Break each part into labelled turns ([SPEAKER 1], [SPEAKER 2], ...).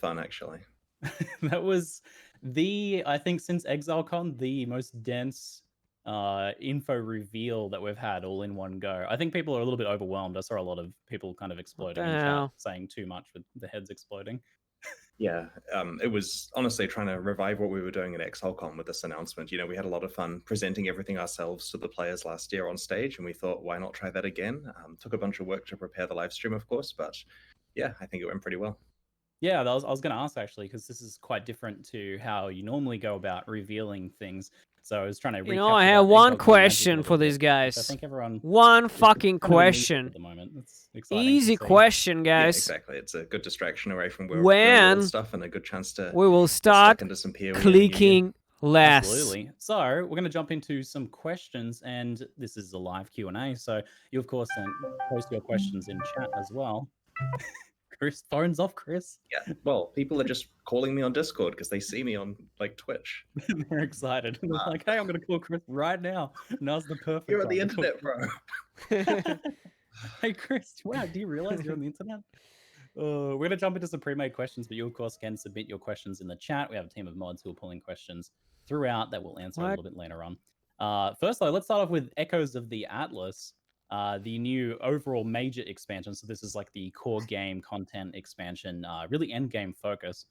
[SPEAKER 1] fun, actually.
[SPEAKER 2] That was I think since ExileCon, the most dense info reveal that we've had all in one go. I think people are a little bit overwhelmed. I saw a lot of people kind of exploding in chat, saying too much with the heads exploding.
[SPEAKER 1] Yeah, it was honestly trying to revive what we were doing at ExileCon with this announcement. You know, we had a lot of fun presenting everything ourselves to the players last year on stage, and we thought, why not try that again? Took a bunch of work to prepare the live stream, of course, but yeah, I think it went pretty well.
[SPEAKER 2] Yeah, I was going to ask actually, because this is quite different to how you normally go about revealing things. So I was trying to recapture
[SPEAKER 3] I have
[SPEAKER 2] that
[SPEAKER 3] one
[SPEAKER 2] ExileCon magic a
[SPEAKER 3] question
[SPEAKER 2] little
[SPEAKER 3] for these
[SPEAKER 2] bit, which I
[SPEAKER 3] guys.
[SPEAKER 2] think everyone
[SPEAKER 3] One
[SPEAKER 2] is
[SPEAKER 3] fucking
[SPEAKER 2] kind of in need of
[SPEAKER 3] question.
[SPEAKER 2] at the moment. It's exciting.
[SPEAKER 3] Easy
[SPEAKER 2] to see.
[SPEAKER 3] question,
[SPEAKER 1] Yeah,
[SPEAKER 3] guys.
[SPEAKER 1] exactly. It's a good distraction away from real
[SPEAKER 3] When
[SPEAKER 1] world stuff and a good chance to
[SPEAKER 3] we will
[SPEAKER 1] get
[SPEAKER 3] start
[SPEAKER 1] stuck into some PoE in the new year.
[SPEAKER 3] clicking less.
[SPEAKER 2] Absolutely. So we're going to jump into some questions, and this is a live Q&A. So you, of course, then post your questions in chat as well. Chris, phone's off, Chris.
[SPEAKER 1] Yeah, well, people are just calling me on Discord because they see me on like Twitch.
[SPEAKER 2] They're excited. They're like, hey, I'm going to call Chris right now. Now's the perfect
[SPEAKER 1] You're on
[SPEAKER 2] time
[SPEAKER 1] the
[SPEAKER 2] to call
[SPEAKER 1] internet, bro.
[SPEAKER 2] Hey, Chris, wow, do you realize you're on the internet? We're going to jump into some pre-made questions, but you, of course, can submit your questions in the chat. We have a team of mods who are pulling questions throughout that we'll answer a little bit later on. First, though, let's start off with Echoes of the Atlas, the new overall major expansion. So this is like the core game content expansion, really end game focus,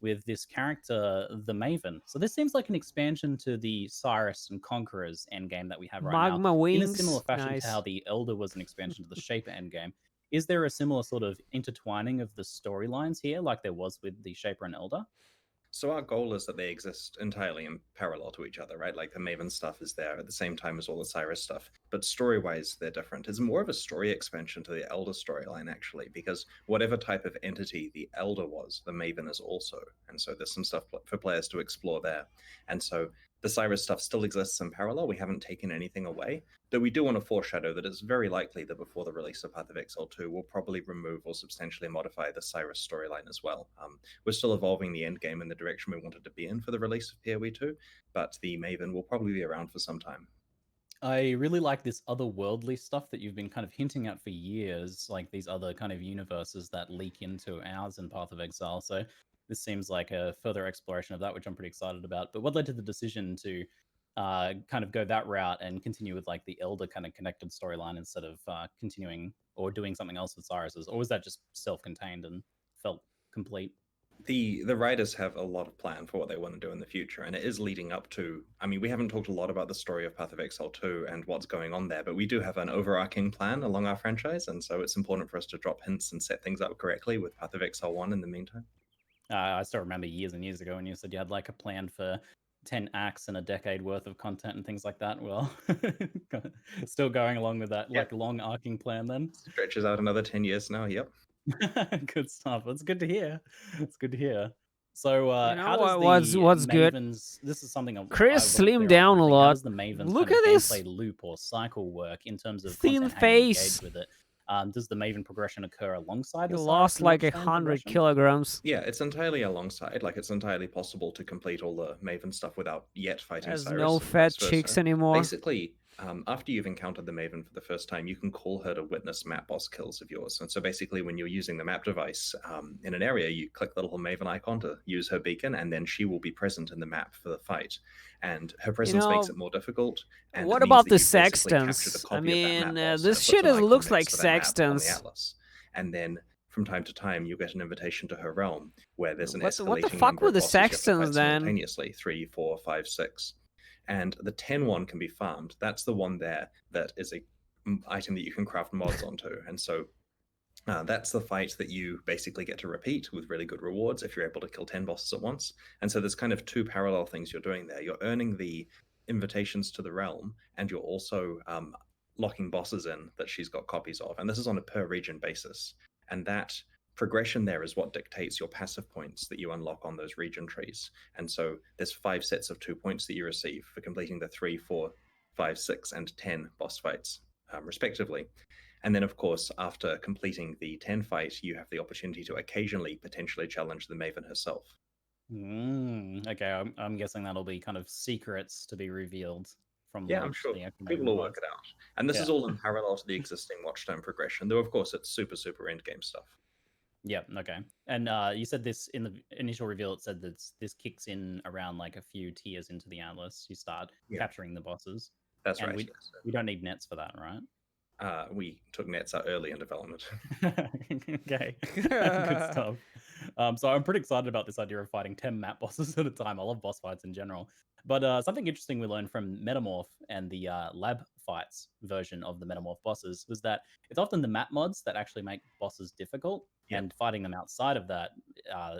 [SPEAKER 2] with this character, the Maven. So this seems like an expansion to the Cyrus and Conquerors endgame that we have right now.
[SPEAKER 3] Magma wings.
[SPEAKER 2] In a similar fashion to how the Elder was an expansion to the Shaper endgame. Is there a similar sort of intertwining of the storylines here, like there was with the Shaper and Elder?
[SPEAKER 1] So our goal is that they exist entirely in parallel to each other, right? Like the Maven stuff is there at the same time as all the Cyrus stuff, but story-wise, they're different. It's more of a story expansion to the Elder storyline, actually, because whatever type of entity the Elder was, the Maven is also. And so there's some stuff for players to explore there. And so the Cyrus stuff still exists in parallel. We haven't taken anything away, though we do want to foreshadow that it's very likely that before the release of Path of Exile 2, we'll probably remove or substantially modify the Cyrus storyline as well. We're still evolving the endgame in the direction we wanted to be in for the release of PoE 2, but the Maven will probably be around for some time.
[SPEAKER 2] I really like this otherworldly stuff that you've been kind of hinting at for years, like these other kind of universes that leak into ours in Path of Exile. So this seems like a further exploration of that, which I'm pretty excited about. But what led to the decision to kind of go that route and continue with like the Elder kind of connected storyline instead of continuing or doing something else with Cyrus's? Or was that just self-contained and felt complete?
[SPEAKER 1] The writers have a lot of plan for what they want to do in the future, and it is leading up to, I mean, we haven't talked a lot about the story of Path of Exile 2 and what's going on there, but we do have an overarching plan along our franchise, and so it's important for us to drop hints and set things up correctly with Path of Exile 1 in the meantime.
[SPEAKER 2] I still remember years and years ago when you said you had like a plan for 10 acts and a decade worth of content and things like that. Well, still going along with that like long arcing plan then.
[SPEAKER 1] Stretches out another 10 years now, yep.
[SPEAKER 2] Good stuff. That's good to hear. It's good to hear. So how does
[SPEAKER 3] what's
[SPEAKER 2] Maven's good? This is something
[SPEAKER 3] Chris slimmed down a lot.
[SPEAKER 2] How does the Maven's
[SPEAKER 3] Look
[SPEAKER 2] kind
[SPEAKER 3] at
[SPEAKER 2] of
[SPEAKER 3] this
[SPEAKER 2] gameplay loop or cycle work in terms of
[SPEAKER 3] thin
[SPEAKER 2] content,
[SPEAKER 3] face.
[SPEAKER 2] how you engage with it? Does the Maven progression occur alongside
[SPEAKER 3] you
[SPEAKER 2] the
[SPEAKER 3] lost like 100 kilograms?
[SPEAKER 1] Yeah, it's entirely alongside. Like, it's entirely possible to complete all the Maven stuff without yet fighting
[SPEAKER 3] There's
[SPEAKER 1] Cyrus.
[SPEAKER 3] no fat chicks anymore.
[SPEAKER 1] Basically, after you've encountered the Maven for the first time, you can call her to witness map boss kills of yours. And so basically, when you're using the map device in an area, you click the little Maven icon to use her beacon, and then she will be present in the map for the fight. And her presence makes it more difficult. And
[SPEAKER 3] what about the Sextons? I mean, this shit looks like Sextons.
[SPEAKER 1] And then from time to time, you get an invitation to her realm where there's an escalating
[SPEAKER 3] what the fuck were the Sextons then?
[SPEAKER 1] Simultaneously, 3, 4, 5, 6. And the 10 one can be farmed. That's the one there that is a item that you can craft mods onto. And so that's the fight that you basically get to repeat with really good rewards if you're able to kill 10 bosses at once. And so there's kind of two parallel things you're doing there. You're earning the invitations to the realm, and you're also locking bosses in that she's got copies of. And this is on a per region basis. And that progression there is what dictates your passive points that you unlock on those region trees. And so there's 5 sets of 2 points that you receive for completing the 3, 4, 5, 6, and 10 boss fights, respectively. And then, of course, after completing the 10 fight, you have the opportunity to occasionally potentially challenge the Maven herself.
[SPEAKER 2] Okay, I'm guessing that'll be kind of secrets to be revealed from
[SPEAKER 1] launch. I'm sure people will work it out. And this is all in parallel to the existing Watchstone progression, though, of course, it's super, super endgame stuff.
[SPEAKER 2] Yeah, okay. And you said this in the initial reveal, it said that this kicks in around like a few tiers into the Atlas. You start capturing the bosses.
[SPEAKER 1] That's
[SPEAKER 2] and
[SPEAKER 1] right.
[SPEAKER 2] we don't need nets for that, right?
[SPEAKER 1] We took nets out early in development.
[SPEAKER 2] Okay, good stuff. So I'm pretty excited about this idea of fighting 10 map bosses at a time. I love boss fights in general. But something interesting we learned from Metamorph and the lab fights version of the Metamorph bosses was that it's often the map mods that actually make bosses difficult, and fighting them outside of that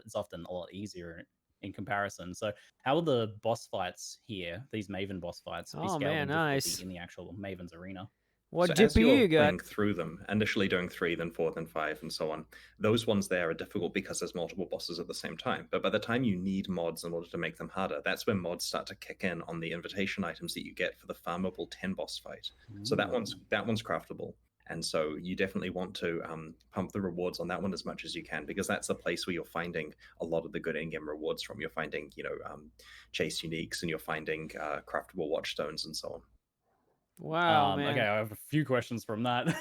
[SPEAKER 2] is often a lot easier in comparison. So how will the boss fights here, these Maven boss fights, be scaled in difficulty in the actual Maven's arena?
[SPEAKER 3] What
[SPEAKER 1] so
[SPEAKER 3] GPU
[SPEAKER 1] as you're
[SPEAKER 3] you got?
[SPEAKER 1] playing through them, initially doing 3, then 4, then 5, and so on, those ones there are difficult because there's multiple bosses at the same time. But by the time you need mods in order to make them harder, that's when mods start to kick in on the invitation items that you get for the farmable 10 boss fight. So that one's craftable. And so you definitely want to pump the rewards on that one as much as you can, because that's the place where you're finding a lot of the good in-game rewards from. You're finding, chase uniques, and you're finding craftable watchstones and so on.
[SPEAKER 3] Wow, man.
[SPEAKER 2] Okay, I have a few questions from that.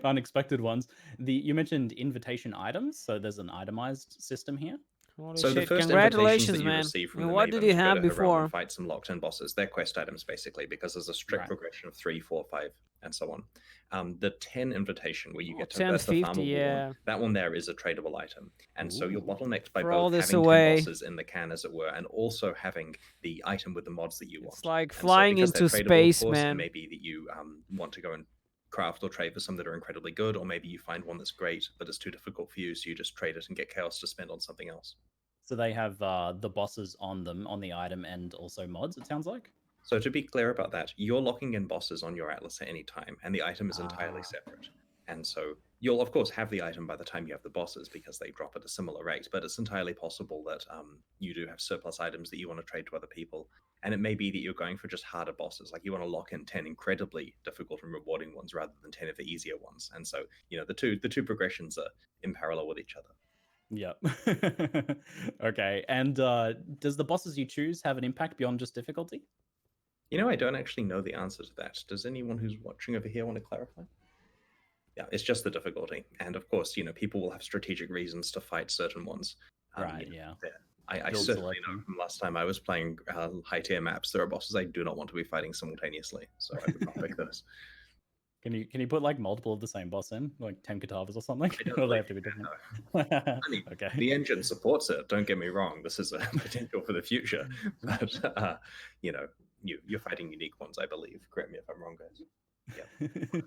[SPEAKER 2] Unexpected ones. You mentioned invitation items, so there's an itemized system here.
[SPEAKER 3] Holy
[SPEAKER 1] so
[SPEAKER 3] shit.
[SPEAKER 1] the first
[SPEAKER 3] Congratulations,
[SPEAKER 1] invitations that you
[SPEAKER 3] man.
[SPEAKER 1] receive from the
[SPEAKER 3] what
[SPEAKER 1] Maven
[SPEAKER 3] did you have
[SPEAKER 1] to go to
[SPEAKER 3] before?
[SPEAKER 1] and fight some locked-in bosses, they're quest items basically, because there's a strict progression of 3, 4, 5, and so on. The 10 invitation where you get to that's the farmable one, that one there is a tradable item, and so you're bottlenecked by both having 10 bosses in the can, as it were, and also having the item with the mods that you want.
[SPEAKER 3] It's like flying into space, man.
[SPEAKER 1] Maybe that you want to go and craft or trade for some that are incredibly good, or maybe you find one that's great but it's too difficult for you, so you just trade it and get chaos to spend on something else.
[SPEAKER 2] So they have the bosses on them, on the item, and also mods, it sounds like?
[SPEAKER 1] So to be clear about that, you're locking in bosses on your Atlas at any time, and the item is entirely separate. And so you'll, of course, have the item by the time you have the bosses, because they drop at a similar rate, but it's entirely possible that you do have surplus items that you want to trade to other people. And it may be that you're going for just harder bosses, like you want to lock in 10 incredibly difficult and rewarding ones rather than 10 of the easier ones. And so, the two progressions are in parallel with each other.
[SPEAKER 2] Yep. Okay. And does the bosses you choose have an impact beyond just difficulty?
[SPEAKER 1] I don't actually know the answer to that. Does anyone who's watching over here want to clarify? Yeah, it's just the difficulty. And of course, people will have strategic reasons to fight certain ones.
[SPEAKER 2] Right, yeah.
[SPEAKER 1] I certainly know from last time I was playing high-tier maps, there are bosses I do not want to be fighting simultaneously, so I would not pick those.
[SPEAKER 2] Can you put like multiple of the same boss in, like 10 Katavas or something?
[SPEAKER 1] Or they have to be different? Okay. The engine supports it. Don't get me wrong. This is a potential for the future, but you're fighting unique ones, I believe. Correct me if I'm wrong, guys. Yeah.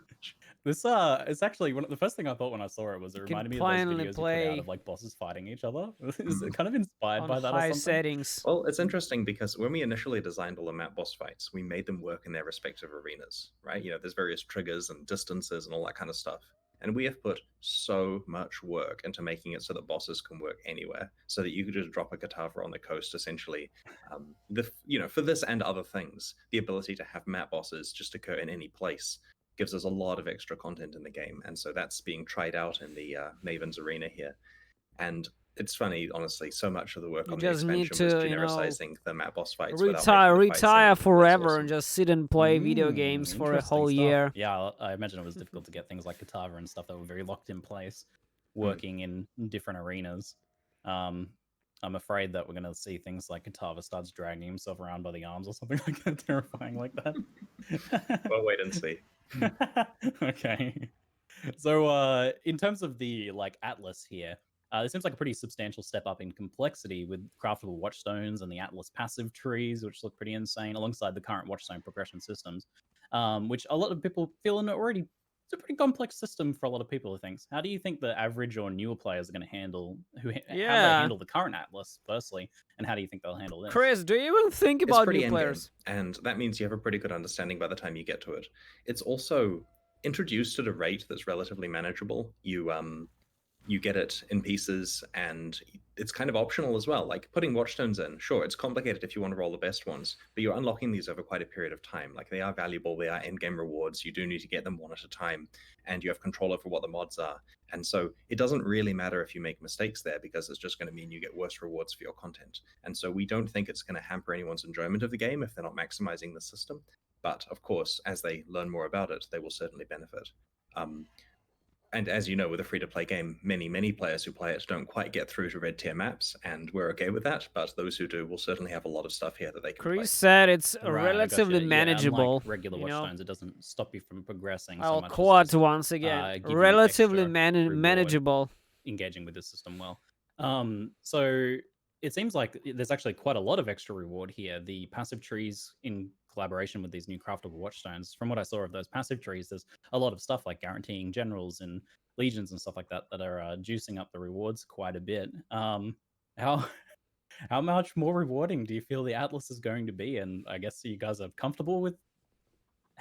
[SPEAKER 2] This it's actually the first thing I thought when I saw it was it reminded me of those videos you put out of like bosses fighting each other. Is it kind of inspired by that?
[SPEAKER 3] High
[SPEAKER 2] or something?
[SPEAKER 3] settings.
[SPEAKER 1] Well, it's interesting because when we initially designed all the map boss fights, we made them work in their respective arenas, right? There's various triggers and distances and all that kind of stuff. And we have put so much work into making it so that bosses can work anywhere, so that you could just drop a Katava on the coast, essentially. For this and other things, the ability to have map bosses just occur in any place gives us a lot of extra content in the game. And so that's being tried out in the Maven's arena here. And it's funny, honestly, so much of the work on the expansion was genericizing the map boss fights.
[SPEAKER 3] Retire forever and just sit and play video games for a whole year.
[SPEAKER 2] Yeah, I imagine it was difficult to get things like Katava and stuff that were very locked in place, working in different arenas. I'm afraid that we're going to see things like Katava starts dragging himself around by the arms or something like that, terrifying like that.
[SPEAKER 1] Well, wait and see.
[SPEAKER 2] Okay. So in terms of the Atlas here, it seems like a pretty substantial step up in complexity with craftable watchstones and the Atlas passive trees, which look pretty insane, alongside the current watchstone progression systems, which a lot of people feel already it's a pretty complex system for a lot of people, I think. How do you think the average or newer players are going to handle how they handle the current Atlas, firstly, and how do you think they'll handle this?
[SPEAKER 3] Chris, do you even think about new players?
[SPEAKER 1] And that means you have a pretty good understanding by the time you get to it. It's also introduced at a rate that's relatively manageable. You get it in pieces, and it's kind of optional as well. Like putting watchstones in, sure, it's complicated if you want to roll the best ones, but you're unlocking these over quite a period of time. Like they are valuable, they are end-game rewards. You do need to get them one at a time, and you have control over what the mods are. And so it doesn't really matter if you make mistakes there, because it's just going to mean you get worse rewards for your content. And so we don't think it's going to hamper anyone's enjoyment of the game if they're not maximizing the system. But of course, as they learn more about it, they will certainly benefit. And as you know, with a free-to-play game, many players who play it don't quite get through to red tier maps, and we're okay with that. But those who do will certainly have a lot of stuff here that they can play.
[SPEAKER 3] Chris said it's
[SPEAKER 2] Right,
[SPEAKER 3] relatively
[SPEAKER 2] gotcha.
[SPEAKER 3] manageable.
[SPEAKER 2] Yeah, unlike regular Watchstones, it doesn't stop you from progressing.
[SPEAKER 3] I'll
[SPEAKER 2] so much
[SPEAKER 3] quote
[SPEAKER 2] as just,
[SPEAKER 3] once again.
[SPEAKER 2] give you
[SPEAKER 3] Relatively
[SPEAKER 2] extra reward
[SPEAKER 3] manageable.
[SPEAKER 2] engaging with the system well. So it seems like there's actually quite a lot of extra reward here. The passive trees in collaboration with these new craftable watchstones, from what I saw of those passive trees, there's a lot of stuff like guaranteeing generals and legions and stuff like that that are juicing up the rewards quite a bit. How much more rewarding do you feel the Atlas is going to be? And I guess you guys are comfortable with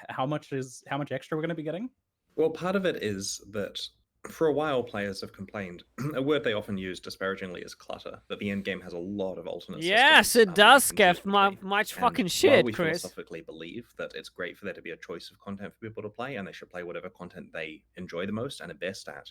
[SPEAKER 2] how much extra we're going to be getting?
[SPEAKER 1] Well, part of it is that for a while, players have complained. A word they often use disparagingly is clutter. That the end game has a lot of alternate
[SPEAKER 3] yes,
[SPEAKER 1] systems.
[SPEAKER 3] It does, Kev. Much fucking shit,
[SPEAKER 1] while we
[SPEAKER 3] Chris.
[SPEAKER 1] philosophically believe that it's great for there to be a choice of content for people to play, and they should play whatever content they enjoy the most and are best at,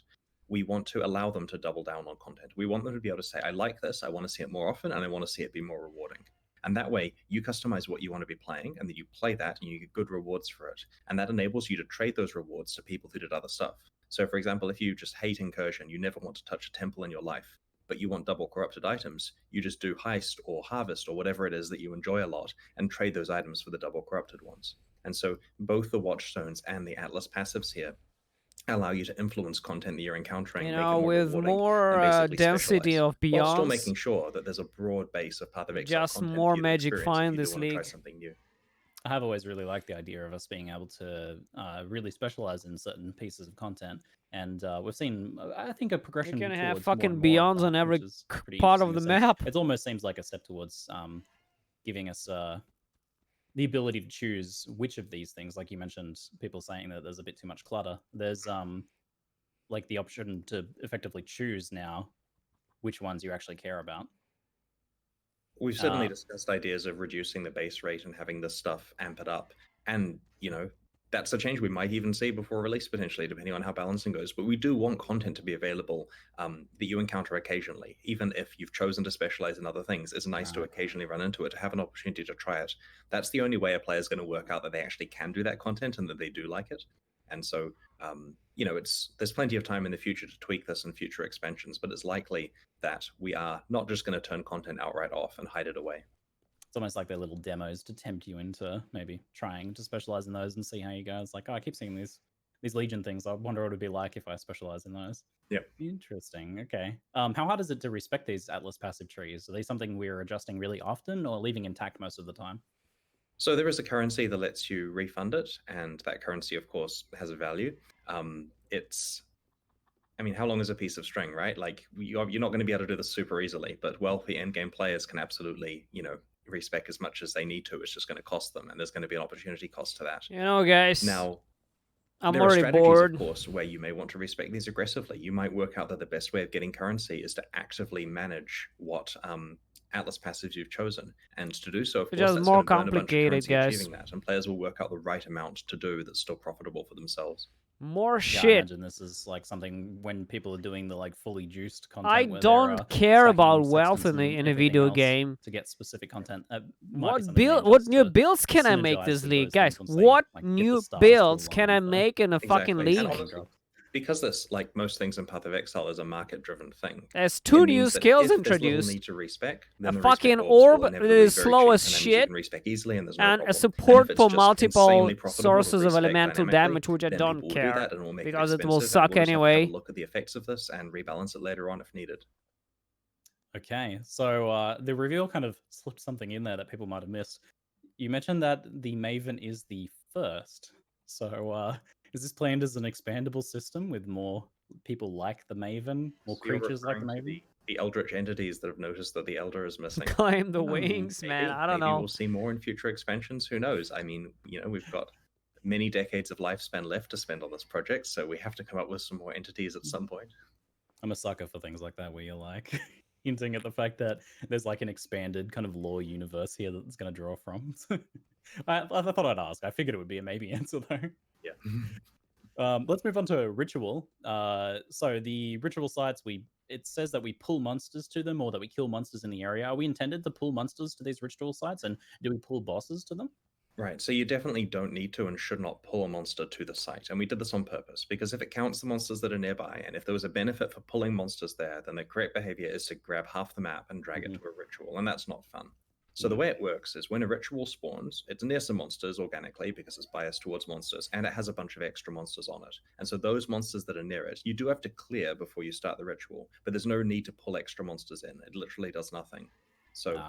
[SPEAKER 1] we want to allow them to double down on content. We want them to be able to say, I like this, I want to see it more often, and I want to see it be more rewarding. And that way, you customize what you want to be playing, and then you play that, and you get good rewards for it. And that enables you to trade those rewards to people who did other stuff. So, for example, if you just hate incursion, you never want to touch a temple in your life, but you want double corrupted items, you just do heist or harvest or whatever it is that you enjoy a lot, and trade those items for the double corrupted ones. And so both the Watchstones and the Atlas passives here allow you to influence content that you're encountering,
[SPEAKER 3] you
[SPEAKER 1] make it
[SPEAKER 3] know,
[SPEAKER 1] more
[SPEAKER 3] with more density of beyonds,
[SPEAKER 1] while still making sure that there's a broad base of Path of Exile
[SPEAKER 3] just
[SPEAKER 1] content
[SPEAKER 3] more
[SPEAKER 1] for you to
[SPEAKER 3] magic
[SPEAKER 1] experience
[SPEAKER 3] fine
[SPEAKER 1] if you do
[SPEAKER 3] this
[SPEAKER 1] want to try
[SPEAKER 3] league.
[SPEAKER 1] something new.
[SPEAKER 2] I have always really liked the idea of us being able to really specialize in certain pieces of content, and we've seen, I think, a progression.
[SPEAKER 3] You're gonna have
[SPEAKER 2] towards
[SPEAKER 3] fucking
[SPEAKER 2] more and more
[SPEAKER 3] beyonds on every
[SPEAKER 2] which is pretty
[SPEAKER 3] part of
[SPEAKER 2] interesting
[SPEAKER 3] the
[SPEAKER 2] to see.
[SPEAKER 3] map.
[SPEAKER 2] It almost seems like a step towards giving us the ability to choose which of these things. Like you mentioned, people saying that there's a bit too much clutter. There's like the option to effectively choose now which ones you actually care about.
[SPEAKER 1] We've certainly discussed ideas of reducing the base rate and having this stuff amp it up. And, you know, that's a change we might even see before release, potentially, depending on how balancing goes. But we do want content to be available that you encounter occasionally. Even if you've chosen to specialize in other things, it's nice to occasionally run into it, to have an opportunity to try it. That's the only way a player is going to work out that they actually can do that content and that they do like it. And so, you know, there's plenty of time in the future to tweak this in future expansions, but it's likely that we are not just going to turn content outright off and hide it away.
[SPEAKER 2] It's almost like they're little demos to tempt you into maybe trying to specialize in those and see how you go. It's like, oh, I keep seeing these Legion things. I wonder what it would be like if I specialize in those.
[SPEAKER 1] Yep.
[SPEAKER 2] Interesting. Okay. How hard is it to respect these Atlas passive trees? Are they something we're adjusting really often or leaving intact most of the time?
[SPEAKER 1] So there is a currency that lets you refund it, and that currency, of course, has a value. I mean, how long is a piece of string, right? Like, you're not going to be able to do this super easily, but wealthy endgame players can absolutely, you know, respec as much as they need to. It's just going to cost them, and there's going to be an opportunity cost to that.
[SPEAKER 3] You know, guys.
[SPEAKER 1] Now,
[SPEAKER 3] I'm
[SPEAKER 1] there are
[SPEAKER 3] already
[SPEAKER 1] strategies,
[SPEAKER 3] bored.
[SPEAKER 1] of course, where you may want to respec these aggressively. You might work out that the best way of getting currency is to actively manage what Atlas passives you've chosen, and to do so, of course,
[SPEAKER 3] just
[SPEAKER 1] that's
[SPEAKER 3] more
[SPEAKER 1] going to burn a bunch of
[SPEAKER 3] complicated,
[SPEAKER 1] currency
[SPEAKER 3] guys.
[SPEAKER 1] achieving that, and players will work out the right amount to do that's still profitable for themselves.
[SPEAKER 3] More
[SPEAKER 2] I
[SPEAKER 3] shit.
[SPEAKER 2] imagine this is like something when people are doing the like fully juiced content.
[SPEAKER 3] I
[SPEAKER 2] where
[SPEAKER 3] don't
[SPEAKER 2] they're,
[SPEAKER 3] care
[SPEAKER 2] stacking
[SPEAKER 3] about wealth
[SPEAKER 2] sextants
[SPEAKER 3] in
[SPEAKER 2] and
[SPEAKER 3] a
[SPEAKER 2] everything
[SPEAKER 3] video
[SPEAKER 2] else
[SPEAKER 3] game.
[SPEAKER 2] to get specific content.
[SPEAKER 3] What new builds can I make this league, guys? What new builds can I make in a fucking league?
[SPEAKER 1] Honestly, because this, like most things in Path of Exile, is a market-driven thing.
[SPEAKER 3] There's 2 new skills introduced.
[SPEAKER 1] Need to respec,
[SPEAKER 3] a fucking orb that is slow as shit, and a support for multiple sources of elemental damage, which I don't care, because it will suck anyway.
[SPEAKER 1] Look at the effects of this and rebalance it later on if needed.
[SPEAKER 2] Okay, so the reveal kind of slipped something in there that people might have missed. You mentioned that the Maven is the first. So is this planned as an expandable system with more people like the Maven, more creatures like the Maven?
[SPEAKER 1] The eldritch entities that have noticed that the Elder is missing.
[SPEAKER 3] Climb the wings, man. I don't know.
[SPEAKER 1] Maybe we'll see more in future expansions. Who knows? I mean, you know, we've got many decades of lifespan left to spend on this project, so we have to come up with some more entities at some point.
[SPEAKER 2] I'm a sucker for things like that where you're like hinting at the fact that there's like an expanded kind of lore universe here that's going to draw from. I thought I'd ask. I figured it would be a maybe answer though.
[SPEAKER 1] Yeah.
[SPEAKER 2] Let's move on to ritual. So the ritual sites, it says that we pull monsters to them, or that we kill monsters in the area. Are we intended to pull monsters to these ritual sites, and do we pull bosses to them?
[SPEAKER 1] Right, so you definitely don't need to and should not pull a monster to the site. And we did this on purpose, because if it counts the monsters that are nearby, and if there was a benefit for pulling monsters there, then the correct behavior is to grab half the map and drag it to a ritual, and that's not fun. So the way it works is when a ritual spawns, it's near some monsters organically because it's biased towards monsters, and it has a bunch of extra monsters on it. And so those monsters that are near it, you do have to clear before you start the ritual, but there's no need to pull extra monsters in. It literally does nothing. So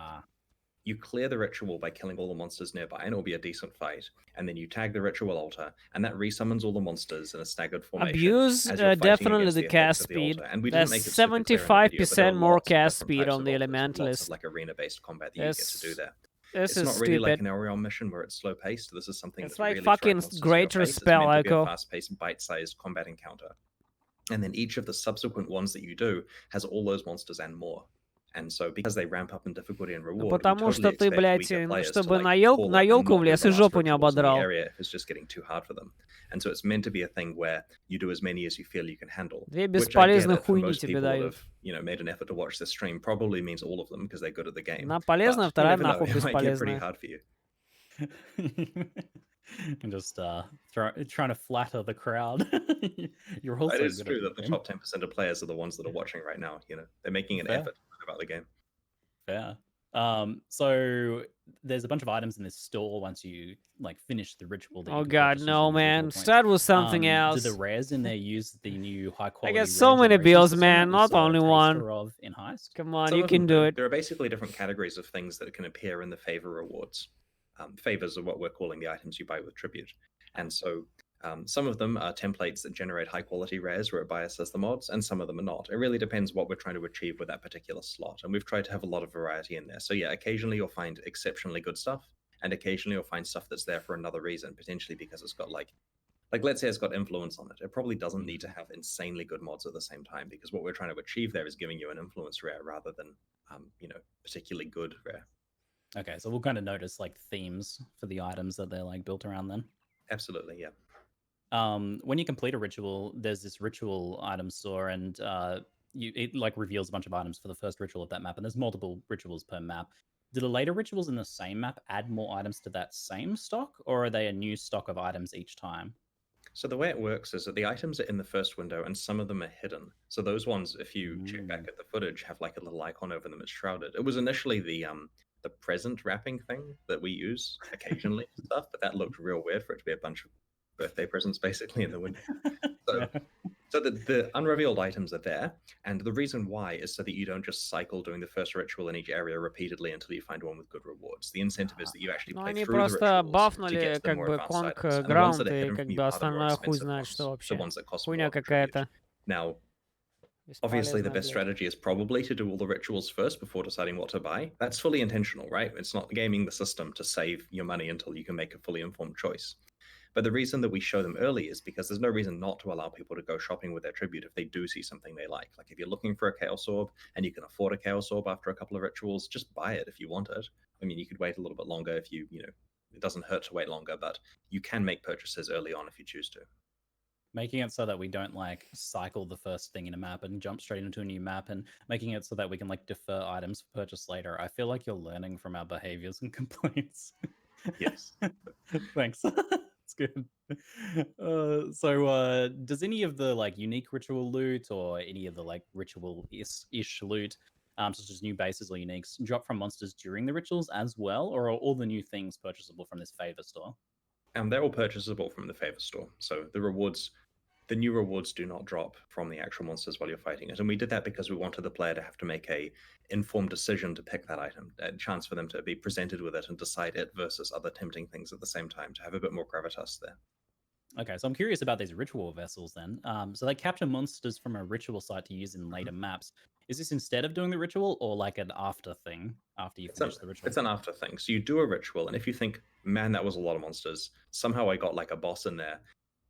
[SPEAKER 1] you clear the ritual by killing all the monsters nearby, and it'll be a decent fight. And then you tag the ritual altar, and that resummons all the monsters in a staggered formation.
[SPEAKER 3] Abuse definitely the cast speed. There's 75% more cast speed on the Elementalist.
[SPEAKER 1] Like arena-based combat that you get to do there.
[SPEAKER 3] This
[SPEAKER 1] it's
[SPEAKER 3] is
[SPEAKER 1] not really
[SPEAKER 3] stupid.
[SPEAKER 1] like an Orion mission where it's slow paced. This is something
[SPEAKER 3] it's
[SPEAKER 1] that's
[SPEAKER 3] like
[SPEAKER 1] really
[SPEAKER 3] fucking greater spell,
[SPEAKER 1] I go. Fast paced, bite sized combat encounter. And then each of the subsequent ones that you do has all those monsters and more. And so because they ramp up in difficulty and reward,
[SPEAKER 3] потому что ты, блядь, чтобы на елку влез и жопу не ободрал.
[SPEAKER 1] It's just getting too hard for them. And so it's meant to be a thing where you do as many as you feel you can handle.
[SPEAKER 3] Две бесполезных хуйни тебе дают.
[SPEAKER 1] You know, made an effort to watch this stream probably means all of them because they're good at the game.
[SPEAKER 3] Одна полезная, вторая нахуй
[SPEAKER 1] bесполезная. It might get pretty
[SPEAKER 3] бесполезная.
[SPEAKER 1] hard for you.
[SPEAKER 2] And just trying to flatter the crowd. You're also
[SPEAKER 1] It is true that the top 10% of players are the ones that are watching right now. You know, they're making an effort to learn about the game.
[SPEAKER 2] Fair. So there's a bunch of items in this store once you like finish the ritual. That
[SPEAKER 3] Oh god, no, man. Start with something else.
[SPEAKER 2] Do the rares in there use the new high quality?
[SPEAKER 3] I got so many bills, man. Not only one.
[SPEAKER 2] Of in Heist.
[SPEAKER 3] Come on, you can do it.
[SPEAKER 1] There are basically different categories of things that can appear in the favor rewards. Favors are what we're calling the items you buy with tribute. And so some of them are templates that generate high quality rares where it biases the mods, and some of them are not. It really depends what we're trying to achieve with that particular slot. And we've tried to have a lot of variety in there. So yeah, occasionally you'll find exceptionally good stuff, and occasionally you'll find stuff that's there for another reason, potentially because it's got like let's say it's got influence on it. It probably doesn't need to have insanely good mods at the same time, because what we're trying to achieve there is giving you an influence rare rather than particularly good rare.
[SPEAKER 2] Okay, so we'll kind of notice like themes for the items that they're like built around then.
[SPEAKER 1] Absolutely, yeah.
[SPEAKER 2] When you complete a ritual, there's this ritual item store, and it like reveals a bunch of items for the first ritual of that map, and there's multiple rituals per map. Do the later rituals in the same map add more items to that same stock, or are they a new stock of items each time?
[SPEAKER 1] So the way it works is that the items are in the first window, and some of them are hidden. So those ones, if you check back at the footage, have like a little icon over them. It's shrouded. It was initially the present wrapping thing that we use occasionally and stuff, but that looked real weird for it to be a bunch of birthday presents basically in the window. So the unrevealed items are there, and the reason why is so that you don't just cycle doing the first ritual in each area repeatedly until you find one with good rewards. The incentive is that you actually play through the rituals to get to the more advanced items. And the ones that are hidden from you are the more expensive ones, the ones that cost more tribute. Now, obviously, the best strategy is probably to do all the rituals first before deciding what to buy. That's fully intentional, right? It's not gaming the system to save your money until you can make a fully informed choice. But the reason that we show them early is because there's no reason not to allow people to go shopping with their tribute if they do see something they like. Like if you're looking for a Chaos Orb and you can afford a Chaos Orb after a couple of rituals, just buy it if you want it. I mean, you could wait a little bit longer if you it doesn't hurt to wait longer, but you can make purchases early on if you choose to.
[SPEAKER 2] Making it so that we don't like cycle the first thing in a map and jump straight into a new map, and making it so that we can like defer items for purchase later. I feel like you're learning from our behaviors and complaints.
[SPEAKER 1] Yes.
[SPEAKER 2] Thanks. It's good. So does any of the like unique ritual loot or any of the like ritual-ish loot, such as new bases or uniques, drop from monsters during the rituals as well, or are all the new things purchasable from this favor store?
[SPEAKER 1] They're all purchasable from the favor store. So the new rewards do not drop from the actual monsters while you're fighting it. And we did that because we wanted the player to have to make a informed decision to pick that item, a chance for them to be presented with it and decide it versus other tempting things at the same time, to have a bit more gravitas there.
[SPEAKER 2] Okay, so I'm curious about these ritual vessels then. So they capture monsters from a ritual site to use in later maps. Is this instead of doing the ritual, or like an after thing after you finish the ritual?
[SPEAKER 1] It's an after thing. So you do a ritual, and if you think, man, that was a lot of monsters, somehow I got like a boss in there,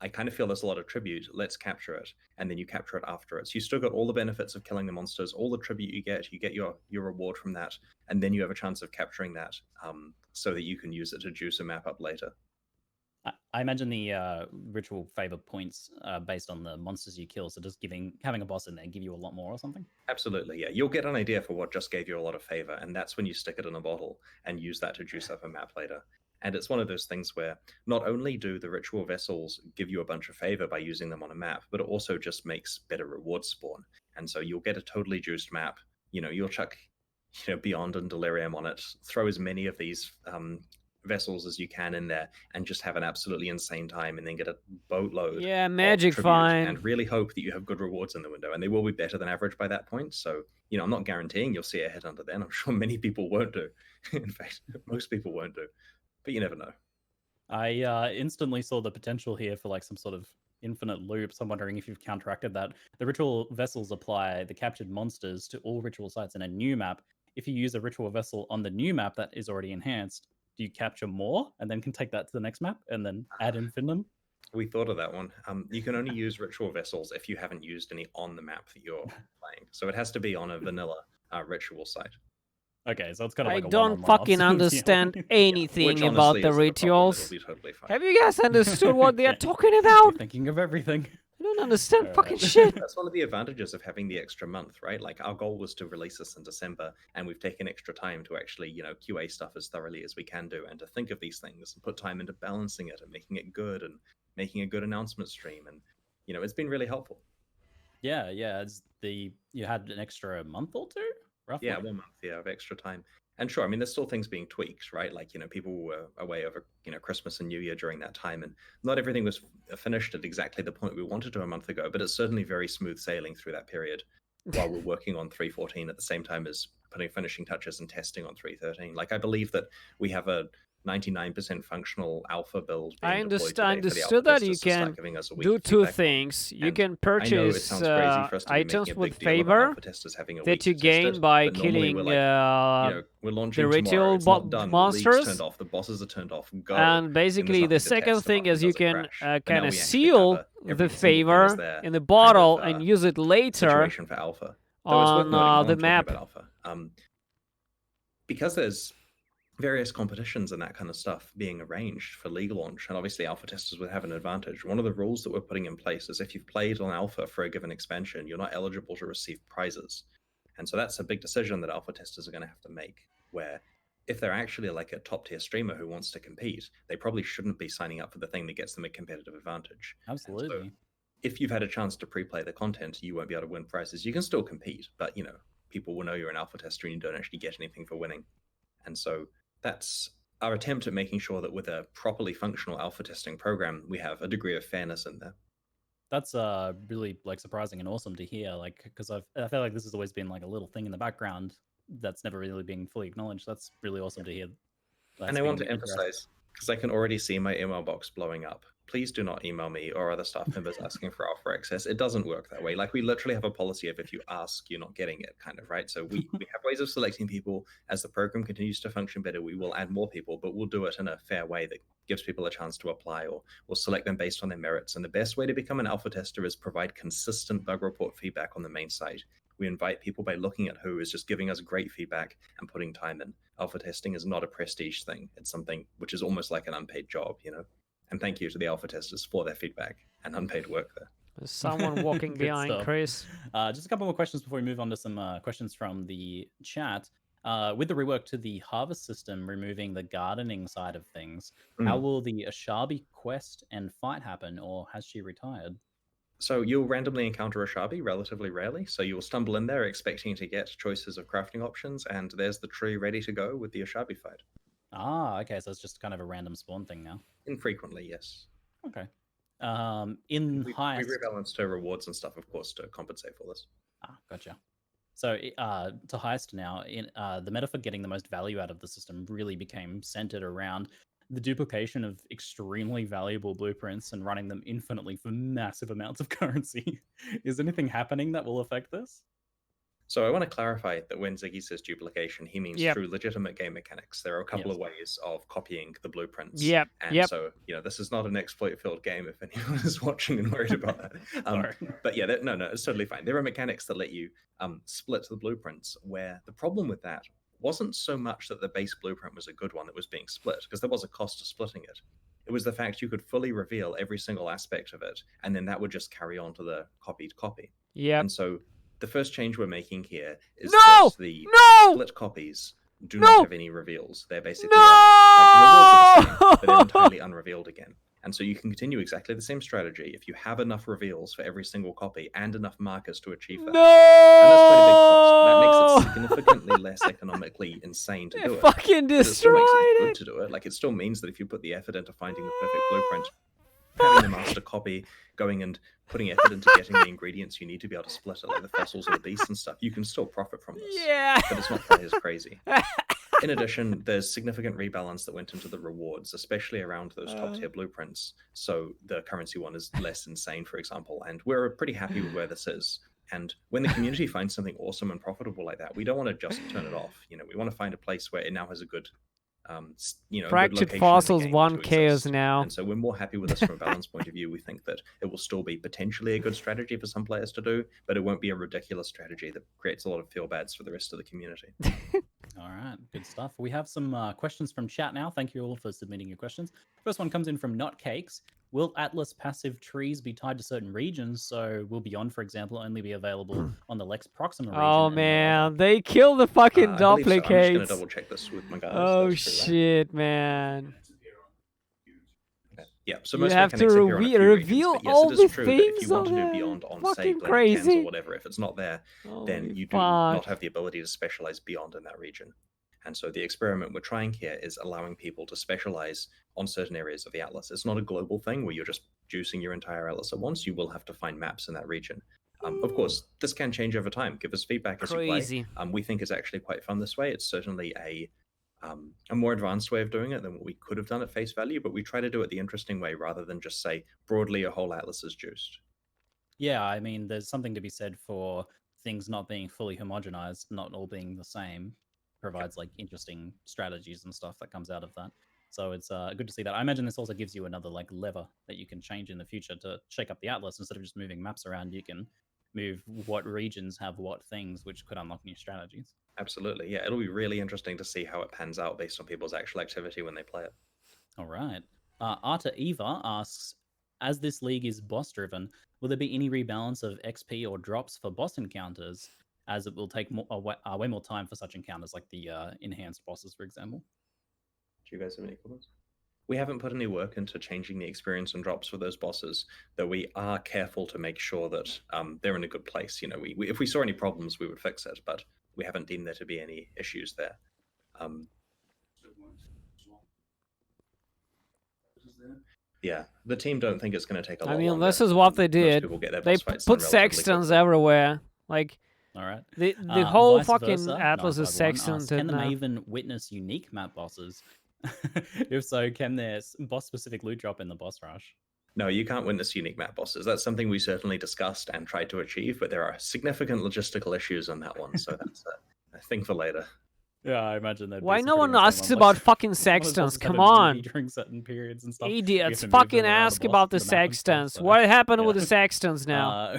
[SPEAKER 1] I kind of feel there's a lot of tribute, let's capture it. And then you capture it after it. So you still got all the benefits of killing the monsters, all the tribute you get your reward from that, and then you have a chance of capturing that so that you can use it to juice a map up later.
[SPEAKER 2] I imagine the ritual favor points based on the monsters you kill, so just having a boss in there give you a lot more or something?
[SPEAKER 1] Absolutely, yeah. You'll get an idea for what just gave you a lot of favor, and that's when you stick it in a bottle and use that to juice up a map later. And it's one of those things where not only do the ritual vessels give you a bunch of favor by using them on a map, but it also just makes better rewards spawn. And so you'll get a totally juiced map. You'll chuck, Beyond and Delirium on it, throw as many of these vessels as you can in there, and just have an absolutely insane time, and then get a boatload.
[SPEAKER 3] Yeah, magic fine.
[SPEAKER 1] And really hope that you have good rewards in the window, and they will be better than average by that point. So, I'm not guaranteeing you'll see a hit under then. I'm sure many people won't do. In fact, most people won't do. But you never know.
[SPEAKER 2] I instantly saw the potential here for like some sort of infinite loops. I'm wondering if you've counteracted that. The ritual vessels apply the captured monsters to all ritual sites in a new map. If you use a ritual vessel on the new map that is already enhanced, do you capture more and then can take that to the next map and then add infinitum?
[SPEAKER 1] We thought of that one. You can only use ritual vessels if you haven't used any on the map that you're playing. So it has to be on a vanilla ritual site.
[SPEAKER 2] Okay, so it's kind of like
[SPEAKER 3] I don't fucking understand anything about the rituals.
[SPEAKER 1] Totally
[SPEAKER 3] have you guys understood what they are talking about?
[SPEAKER 2] Thinking of everything.
[SPEAKER 3] I don't understand fucking shit.
[SPEAKER 1] That's one of the advantages of having the extra month, right? Like, our goal was to release this in December, and we've taken extra time to actually, QA stuff as thoroughly as we can do, and to think of these things and put time into balancing it and making it good and making a good announcement stream. And, it's been really helpful.
[SPEAKER 2] Yeah. You had an extra month or two? Roughly?
[SPEAKER 1] Yeah, 1 month, of extra time. And sure, I mean, there's still things being tweaked, right? Like, people were away over, Christmas and New Year during that time, and not everything was finished at exactly the point we wanted to a month ago, but it's certainly very smooth sailing through that period while we're working on 3.14 at the same time as putting finishing touches and testing on 3.13. Like, I believe that we have a 99% functional alpha build.
[SPEAKER 3] I understood that you can do two things. You can purchase items with favor that you gain by killing the ritual monsters.
[SPEAKER 1] Turned off, the bosses are turned off. Go.
[SPEAKER 3] And basically the second thing is you can kind of seal the favor in the bottle and use it later
[SPEAKER 1] for alpha.
[SPEAKER 3] on the map.
[SPEAKER 1] Because there's various competitions and that kind of stuff being arranged for league launch, and obviously alpha testers would have an advantage. One of the rules that we're putting in place is if you've played on alpha for a given expansion, you're not eligible to receive prizes. And so that's a big decision that alpha testers are going to have to make, where if they're actually like a top tier streamer who wants to compete, they probably shouldn't be signing up for the thing that gets them a competitive advantage.
[SPEAKER 2] Absolutely.
[SPEAKER 1] So if you've had a chance to pre-play the content, you won't be able to win prizes. You can still compete, but people will know you're an alpha tester and you don't actually get anything for winning. And so that's our attempt at making sure that with a properly functional alpha testing program, we have a degree of fairness in there.
[SPEAKER 2] That's really surprising and awesome to hear. Because I feel like this has always been like a little thing in the background that's never really been fully acknowledged. That's really awesome to hear.
[SPEAKER 1] And I want to emphasize, because I can already see my email box blowing up. Please do not email me or other staff members asking for alpha access. It doesn't work that way. Like, we literally have a policy of if you ask, you're not getting it, kind of, right? So we have ways of selecting people. As the program continues to function better, we will add more people, but we'll do it in a fair way that gives people a chance to apply, or we'll select them based on their merits. And the best way to become an alpha tester is provide consistent bug report feedback on the main site. We invite people by looking at who is just giving us great feedback and putting time in. Alpha testing is not a prestige thing. It's something which is almost like an unpaid job, And thank you to the alpha testers for their feedback and unpaid work there.
[SPEAKER 3] There's someone walking behind
[SPEAKER 2] stuff.
[SPEAKER 3] Chris.
[SPEAKER 2] Just a couple more questions before we move on to some questions from the chat. With the rework to the harvest system, removing the gardening side of things, how will the Ashabi quest and fight happen, or has she retired?
[SPEAKER 1] So you'll randomly encounter Ashabi relatively rarely. So you'll stumble in there expecting to get choices of crafting options, and there's the tree ready to go with the Ashabi fight.
[SPEAKER 2] Okay, so it's just kind of a random spawn thing now.
[SPEAKER 1] Infrequently, yes.
[SPEAKER 2] Okay. In Heist...
[SPEAKER 1] We rebalanced her rewards and stuff, of course, to compensate for this.
[SPEAKER 2] Gotcha. So to Heist now, the meta for getting the most value out of the system really became centered around the duplication of extremely valuable blueprints and running them infinitely for massive amounts of currency. Is anything happening that will affect this?
[SPEAKER 1] So I want to clarify that when Ziggy says duplication, he means through legitimate game mechanics. There are a couple of ways of copying the blueprints. So, this is not an exploit-filled game if anyone is watching and worried about that. But yeah, no, it's totally fine. There are mechanics that let you split the blueprints, where the problem with that wasn't so much that the base blueprint was a good one that was being split, because there was a cost to splitting it. It was the fact you could fully reveal every single aspect of it, and then that would just carry on to the copied copy. And so the first change we're making here is that the split copies do not have any reveals. They're basically like the rewards are the same, but they're entirely unrevealed again. And so you can continue exactly the same strategy if you have enough reveals for every single copy and enough markers to achieve that. And that's quite a big cost. That makes it significantly less economically insane to do it.
[SPEAKER 3] Fucking destroyed
[SPEAKER 1] it still makes it good to do it. Like, it still means that if you put the effort into finding the perfect blueprint, having the master copy, going and putting effort into getting the ingredients you need to be able to split it, like the fossils or the beasts and stuff, you can still profit from this.
[SPEAKER 3] Yeah.
[SPEAKER 1] But it's not quite as crazy. In addition, there's significant rebalance that went into the rewards, especially around those top tier blueprints. So the currency one is less insane, for example, and we're pretty happy with where this is. And when the community finds something awesome and profitable like that, we don't want to just turn it off. You know, we want to find a place where it now has a good, you know,
[SPEAKER 3] Fractured Fossils 1K is now.
[SPEAKER 1] And so we're more happy with this from a balance point of view. We think that it will still be potentially a good strategy for some players to do, but it won't be a ridiculous strategy that creates a lot of feel-bads for the rest of the community.
[SPEAKER 2] All right, good stuff. We have some questions from chat now. Thank you all for submitting your questions. First one comes in from Notcakes. Will Atlas passive trees be tied to certain regions? So will Beyond, for example, only be available on the Lex Proxima region?
[SPEAKER 3] Oh man, they killed the fucking duplicates.
[SPEAKER 1] So. I'm just gonna double check this with my guys.
[SPEAKER 3] Oh shit, man.
[SPEAKER 1] Yeah, so
[SPEAKER 3] you
[SPEAKER 1] most
[SPEAKER 3] have to reveal
[SPEAKER 1] regions,
[SPEAKER 3] all the
[SPEAKER 1] true
[SPEAKER 3] things.
[SPEAKER 1] If you want to do Beyond on, say,
[SPEAKER 3] crazy.
[SPEAKER 1] or whatever, if it's not there, then you do not have the ability to specialize Beyond in that region. And so the experiment we're trying here is allowing people to specialize on certain areas of the Atlas. It's not a global thing where you're just juicing your entire Atlas at once. You will have to find maps in that region. Of course, this can change over time. Give us feedback as you play. We think it's actually quite fun this way. It's certainly a more advanced way of doing it than what we could have done at face value, but we try to do it the interesting way rather than just say broadly a whole Atlas is juiced.
[SPEAKER 2] Yeah, I mean, there's something to be said for things not being fully homogenized, not all being the same. Provides like interesting strategies and stuff that comes out of that. So it's good to see that. I imagine this also gives you another like lever that you can change in the future to shake up the Atlas. Instead of just moving maps around, you can move what regions have what things, which could unlock new strategies.
[SPEAKER 1] Absolutely, yeah. It'll be really interesting to see how it pans out based on people's actual activity when they play it.
[SPEAKER 2] All right. Arta Eva asks, as this league is boss driven, will there be any rebalance of XP or drops for boss encounters, as it will take way more time for such encounters, like the enhanced bosses, for example?
[SPEAKER 1] Do you guys have any comments? We haven't put any work into changing the experience and drops for those bosses, though we are careful to make sure that they're in a good place. You know, if we saw any problems, we would fix it, but we haven't deemed there to be any issues there. Yeah, the team don't think it's going to take a lot longer.
[SPEAKER 3] This is what they did. They put sextons everywhere. Like,
[SPEAKER 2] all right.
[SPEAKER 3] The whole fucking Atlas is sextant.
[SPEAKER 2] Can the Maven witness unique map bosses? If so, can there boss-specific loot drop in the boss rush?
[SPEAKER 1] No, you can't witness unique map bosses. That's something we certainly discussed and tried to achieve, but there are significant logistical issues on that one, so that's a thing for later.
[SPEAKER 2] Yeah, I imagine that.
[SPEAKER 3] Why no one asks about fucking sextons? Come on.
[SPEAKER 2] During certain periods and stuff.
[SPEAKER 3] Idiots, fucking ask about the sextons. What happened with the sextons now?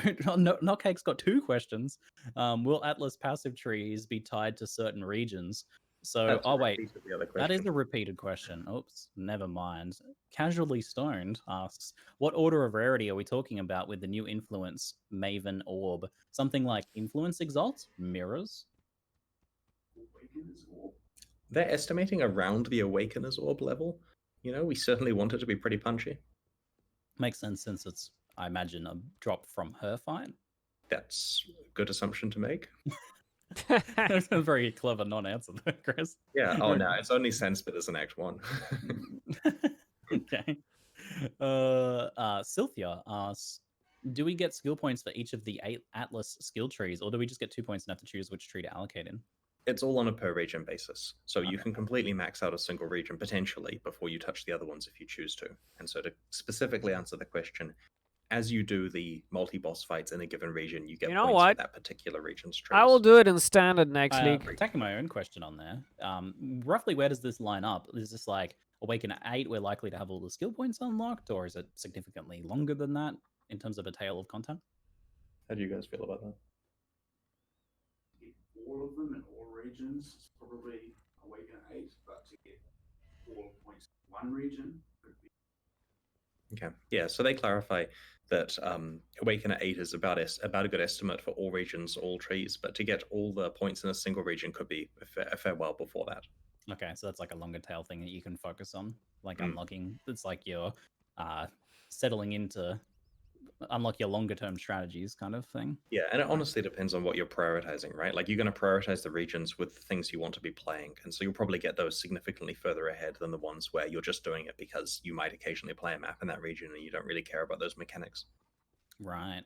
[SPEAKER 2] Notcake's got two questions. Will Atlas passive trees be tied to certain regions? So, wait, that is a repeated question. Oops, never mind. Casually Stoned asks, what order of rarity are we talking about with the new influence Maven Orb? Something like Influence Exalt? Mirrors?
[SPEAKER 1] They're estimating around the Awakener's Orb level. You know, we certainly want it to be pretty punchy.
[SPEAKER 2] Makes sense since it's, I imagine, a drop from her fight.
[SPEAKER 1] That's a good assumption to make.
[SPEAKER 2] That's a very clever non-answer there, Chris.
[SPEAKER 1] Yeah, oh no, it's only sense, but it's an Act 1.
[SPEAKER 2] Okay. Sylphia asks, do we get skill points for each of the 8 Atlas skill trees, or do we just get 2 points and have to choose which tree to allocate in?
[SPEAKER 1] It's all on a per region basis. So you can completely max out a single region, potentially, before you touch the other ones if you choose to. And so to specifically answer the question, as you do the multi-boss fights in a given region, you get points for that particular region's trees.
[SPEAKER 3] I will do it in standard next league.
[SPEAKER 2] Taking my own question on there, roughly where does this line up? Is this like Awaken at 8, we're likely to have all the skill points unlocked, or is it significantly longer than that in terms of a tail of content?
[SPEAKER 1] How do you guys feel about that?
[SPEAKER 4] All of them in all regions, it's probably Awaken at 8, but to get all points in one region could be.
[SPEAKER 1] Okay, yeah, so they clarify that Awaken at 8 is about a good estimate for all regions, all trees, but to get all the points in a single region could be a fair while before that.
[SPEAKER 2] Okay, so that's like a longer tail thing that you can focus on, like unlocking. It's like you're settling into unlock your longer term strategies kind of thing.
[SPEAKER 1] Yeah, and it honestly depends on what you're prioritizing, right? Like, you're going to prioritize the regions with things you want to be playing, and so you'll probably get those significantly further ahead than the ones where you're just doing it because you might occasionally play a map in that region and you don't really care about those mechanics.
[SPEAKER 2] Right.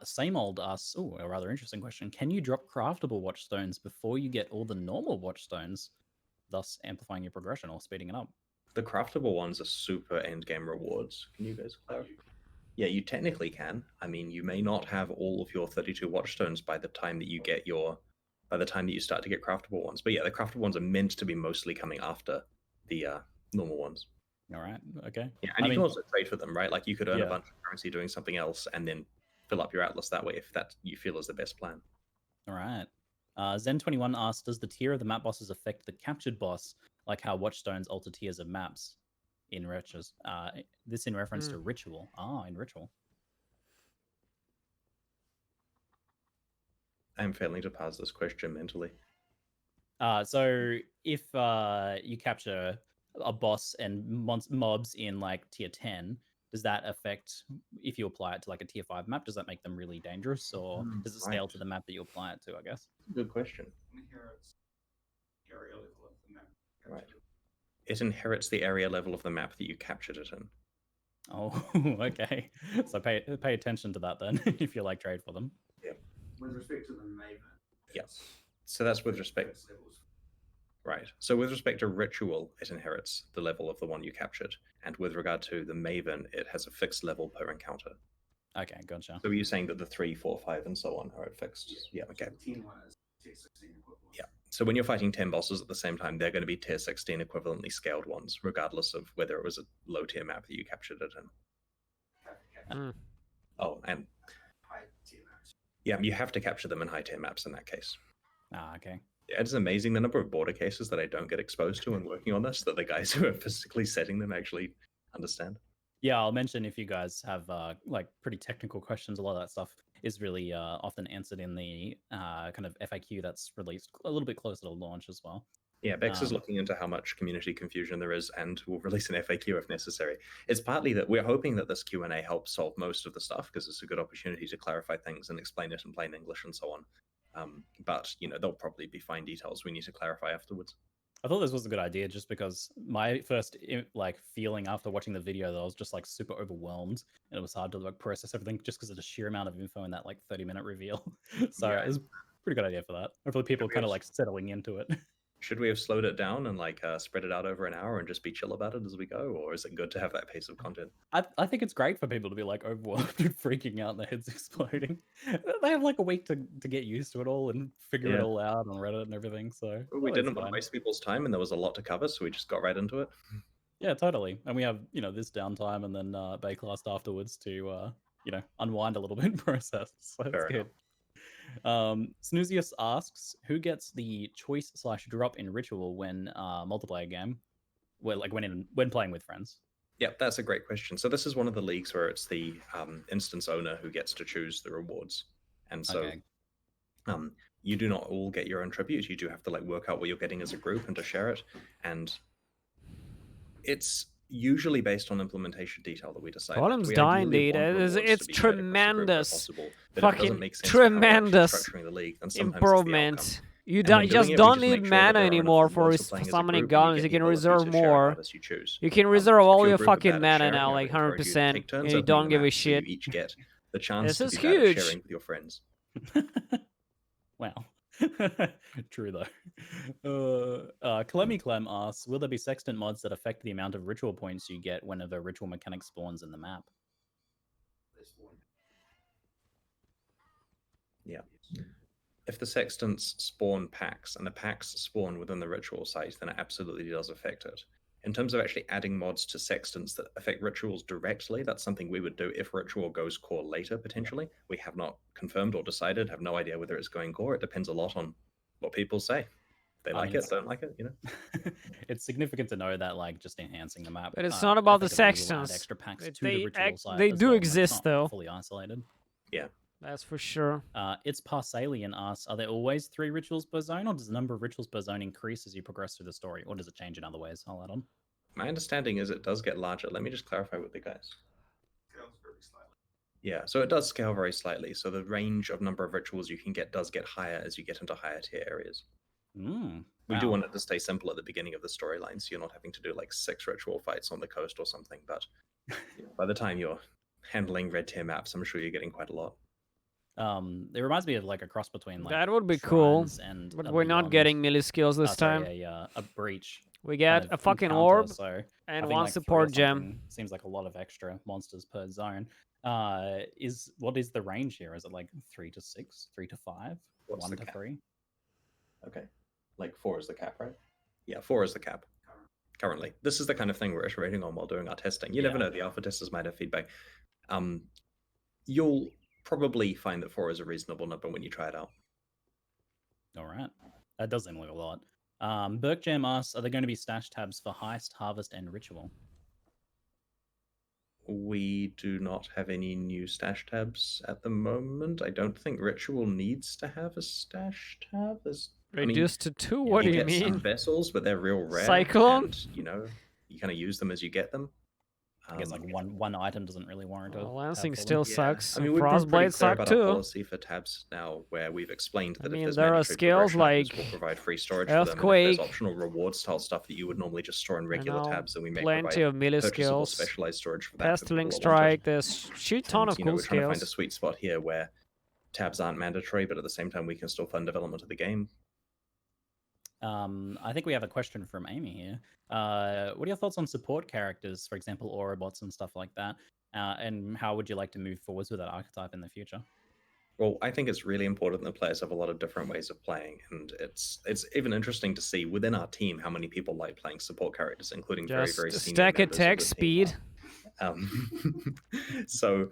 [SPEAKER 2] Same old asks, a rather interesting question. Can you drop craftable watchstones before you get all the normal watchstones, thus amplifying your progression or speeding it up?
[SPEAKER 1] The craftable ones are super end game rewards. Can you guys clarify? Yeah, you technically can. I mean, you may not have all of your 32 watchstones by the time that you start to get craftable ones. But yeah, the craftable ones are meant to be mostly coming after the normal ones.
[SPEAKER 2] All right. Okay.
[SPEAKER 1] Yeah, and you can also trade for them, right? Like, you could earn a bunch of currency doing something else and then fill up your atlas that way if that you feel is the best plan.
[SPEAKER 2] All right. Zen21 asks, does the tier of the map bosses affect the captured boss, like how watchstones alter tiers of maps in retros? This in reference to ritual. In ritual.
[SPEAKER 1] I'm failing to parse this question mentally.
[SPEAKER 2] So if you capture a boss and mobs in like tier 10, does that affect, if you apply it to like a tier 5 map, does that make them really dangerous, or does it scale to the map that you apply it to, I guess?
[SPEAKER 1] Good question.
[SPEAKER 4] Inherits the area level of the map.
[SPEAKER 1] Right. It inherits the area level of the map that you captured it in.
[SPEAKER 2] Oh, okay. So pay attention to that then, if you like trade for them.
[SPEAKER 1] Yeah.
[SPEAKER 4] With respect to the Maven.
[SPEAKER 1] Yes. So that's with respect. Right. So with respect to ritual, it inherits the level of the one you captured, and with regard to the Maven, it has a fixed level per encounter.
[SPEAKER 2] Okay, gotcha.
[SPEAKER 1] So you're saying that the 3, 4, 5, and so on are at fixed? Yeah. Okay.
[SPEAKER 4] So tier 1 is tier 16 equivalent.
[SPEAKER 1] Yeah. So when you're fighting 10 bosses at the same time, they're going to be tier 16 equivalently scaled ones, regardless of whether it was a low tier map that you captured it in. Oh, and
[SPEAKER 4] high tier maps.
[SPEAKER 1] Yeah, you have to capture them in high tier maps in that case.
[SPEAKER 2] Okay.
[SPEAKER 1] It's amazing the number of border cases that I don't get exposed to when working on this, that the guys who are physically setting them actually understand.
[SPEAKER 2] Yeah, I'll mention if you guys have like pretty technical questions, a lot of that stuff is really often answered in the kind of FAQ that's released a little bit closer to launch as well.
[SPEAKER 1] Yeah, Bex is looking into how much community confusion there is, and will release an FAQ if necessary. It's partly that we're hoping that this Q&A helps solve most of the stuff, because it's a good opportunity to clarify things and explain it in plain English and so on. But, there'll probably be fine details we need to clarify afterwards.
[SPEAKER 2] I thought this was a good idea just because my first feeling after watching the video that I was just like super overwhelmed, and it was hard to like process everything just because of the sheer amount of info in that like 30-minute reveal. So it was a pretty good idea for that. Hopefully people are kind of like settling into it.
[SPEAKER 1] Should we have slowed it down and like spread it out over an hour and just be chill about it as we go, or is it good to have that pace of content?
[SPEAKER 2] I think it's great for people to be like overwhelmed and freaking out and their heads exploding. They have like a week to get used to it all and figure it all out on Reddit and everything. So
[SPEAKER 1] we didn't want to waste people's time, and there was a lot to cover, so we just got right into it.
[SPEAKER 2] Yeah, totally. And we have this downtime and then Bayclast afterwards to unwind a little bit and process. So that's good. Snoozius asks, who gets the choice/drop in ritual when multiplayer game, when playing with friends?
[SPEAKER 1] Yeah, that's a great question. So this is one of the leagues where it's the instance owner who gets to choose the rewards, and so you do not all get your own tribute. You do have to like work out what you're getting as a group and to share it, and it's usually based on implementation detail that we decide.
[SPEAKER 3] Column's dying, dude. It's tremendous. Fucking tremendous improvement. You just don't need mana anymore for summoning guns. You can reserve more. You can reserve all your fucking mana now, like 100%, and you don't give a shit.
[SPEAKER 1] You each get the chance
[SPEAKER 3] this is
[SPEAKER 1] to be
[SPEAKER 3] huge.
[SPEAKER 1] Sharing with your friends.
[SPEAKER 2] Wow. True though. Clemmy Clem asks, will there be sextant mods that affect the amount of ritual points you get whenever ritual mechanic spawns in the map?
[SPEAKER 1] Yeah. If the sextants spawn packs and the packs spawn within the ritual site, then it absolutely does affect it. In terms of actually adding mods to sextants that affect rituals directly, that's something we would do if ritual goes core later, potentially. We have not confirmed or decided, have no idea whether it's going core. It depends a lot on what people say. They like it, don't like it, you know.
[SPEAKER 2] It's significant to know that, like, just enhancing the map.
[SPEAKER 3] But it's not about the
[SPEAKER 2] effectively will
[SPEAKER 3] sections.
[SPEAKER 2] add extra packs to
[SPEAKER 3] They
[SPEAKER 2] the ritual site
[SPEAKER 3] they
[SPEAKER 2] as
[SPEAKER 3] do
[SPEAKER 2] well, and it's
[SPEAKER 3] exist
[SPEAKER 2] not
[SPEAKER 3] though.
[SPEAKER 2] fully isolated.
[SPEAKER 1] Yeah,
[SPEAKER 3] that's for sure.
[SPEAKER 2] It's Parsalien asks, are there always 3 rituals per zone, or does the number of rituals per zone increase as you progress through the story, or does it change in other ways? I'll add on.
[SPEAKER 1] My understanding is it does get larger. Let me just clarify with the guys.
[SPEAKER 4] Scales very slightly.
[SPEAKER 1] Yeah, so it does scale very slightly. So the range of number of rituals you can get does get higher as you get into higher tier areas. We do want it to stay simple at the beginning of the storyline, so you're not having to do like 6 ritual fights on the coast or something. But you know, by the time you're handling red tier maps, I'm sure you're getting quite a lot.
[SPEAKER 2] It reminds me of like a cross between like
[SPEAKER 3] that would be cool,
[SPEAKER 2] and
[SPEAKER 3] but we're not getting melee skills this time.
[SPEAKER 2] A breach.
[SPEAKER 3] We get a fucking orb and one
[SPEAKER 2] like
[SPEAKER 3] support gem.
[SPEAKER 2] Seems like a lot of extra monsters per zone. What is the range here? Is it like 3 to 6, 3 to 5, 1 to 3?
[SPEAKER 1] Okay, like 4 is the cap, right? Yeah, 4 is the cap currently. This is the kind of thing we're iterating on while doing our testing. You never know; the alpha testers might have feedback. You'll probably find that 4 is a reasonable number when you try it out.
[SPEAKER 2] All right, that does seem like a lot. Berkjam asks, are there going to be stash tabs for Heist, Harvest, and Ritual?
[SPEAKER 1] We do not have any new stash tabs at the moment. I don't think Ritual needs to have a stash tab.
[SPEAKER 3] Reduced to 2? What do you mean?
[SPEAKER 1] Some vessels, but they're real rare.
[SPEAKER 3] Cyclone?
[SPEAKER 1] And, you know, you kind of use them as you get them.
[SPEAKER 2] I guess like one item doesn't really warrant a
[SPEAKER 3] Lancing still sucks.
[SPEAKER 1] I mean, we've
[SPEAKER 3] Frostblade suck too.
[SPEAKER 1] Policy for tabs now, where we've explained that if
[SPEAKER 3] there are skills like
[SPEAKER 1] we'll provide free storage
[SPEAKER 3] Earthquake,
[SPEAKER 1] for them. And if there's optional reward style stuff that you would normally just store in regular tabs, then we may
[SPEAKER 3] plenty of melee skills,
[SPEAKER 1] specialized storage for that.
[SPEAKER 3] Pestilence Strike. There's shit ton of cool
[SPEAKER 1] we're trying
[SPEAKER 3] skills.
[SPEAKER 1] to find a sweet spot here where tabs aren't mandatory, but at the same time we can still fund development of the game.
[SPEAKER 2] I think we have a question from Amy here. What are your thoughts on support characters, for example, Ourobots and stuff like that? And how would you like to move forwards with that archetype in the future?
[SPEAKER 1] Well, I think it's really important that players have a lot of different ways of playing, and it's even interesting to see within our team how many people like playing support characters, including
[SPEAKER 3] just
[SPEAKER 1] very senior
[SPEAKER 3] stack
[SPEAKER 1] members
[SPEAKER 3] attack
[SPEAKER 1] of the
[SPEAKER 3] speed.
[SPEAKER 1] So